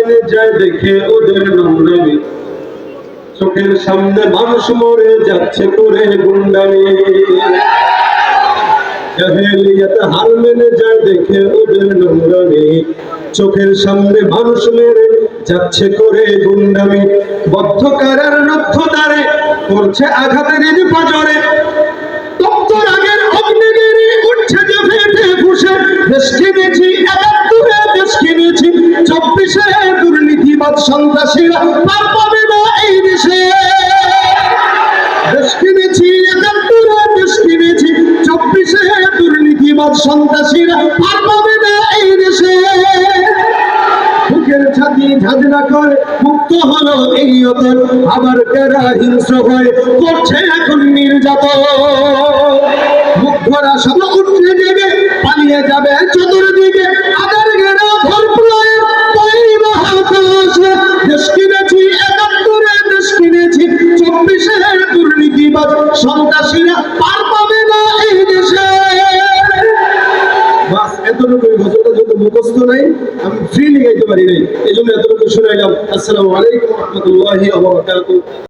মেনে যায় দেখে ওদের নোংরামি, চোখের সামনে মানুষ মরে যাচ্ছে করে গুন্ডামি। জাহেলিয়াত হার মেনে যায় দেখে ওদের নোংরামি, চোখের সামনে মানুষ মেরে যাচ্ছে করে গুন্ডামি। বদ্ধকারের রুদ্ধতারে করছে আঘাতের পাজরে, তপ্তর আগের অগ্নিগিরি উঠছে যে ফেটে ফুসে। দেশ কিনেছি ৭১, দেশ কিনেছি ২৪, দুর্নীতিবাদ সন্ত্রাসীরা পার পাবে না এই দেশে। দেশ কিনেছি ৭১, দেশ কিনেছি ২৪, দুর্নীতিবাদ সন্ত্রাসীরা পার পাবে না এই দেশে। বুকের ছাতি ঝাঁঝরা করে মুক্ত হলো এই অতল, আবার কারা হিংস্র হয়ে করছে এখন নির্যাতন। মুগ্ধরা সব উঠে যাবে, পালিয়ে যাবে চতুর্দিকে, আদার গেরা ভরপুরে তৈরি মহাকাশ। দেশ কিনেছি ৭১, দেশ কিনেছি ২৪, দুর্নীতিবাদ সন্ত্রাসীরা পার পাবে না এই দেশে। বাস এতটুকু, গজলটা যত মুখস্থ নাই, আমি ফ্রিলি গাইতে পারি নাই, এই জন্য এতটুকু শুনাইলাম। আসসালামু আলাইকুম ওয়া রাহমাতুল্লাহি ওয়া বারাকাতুহু।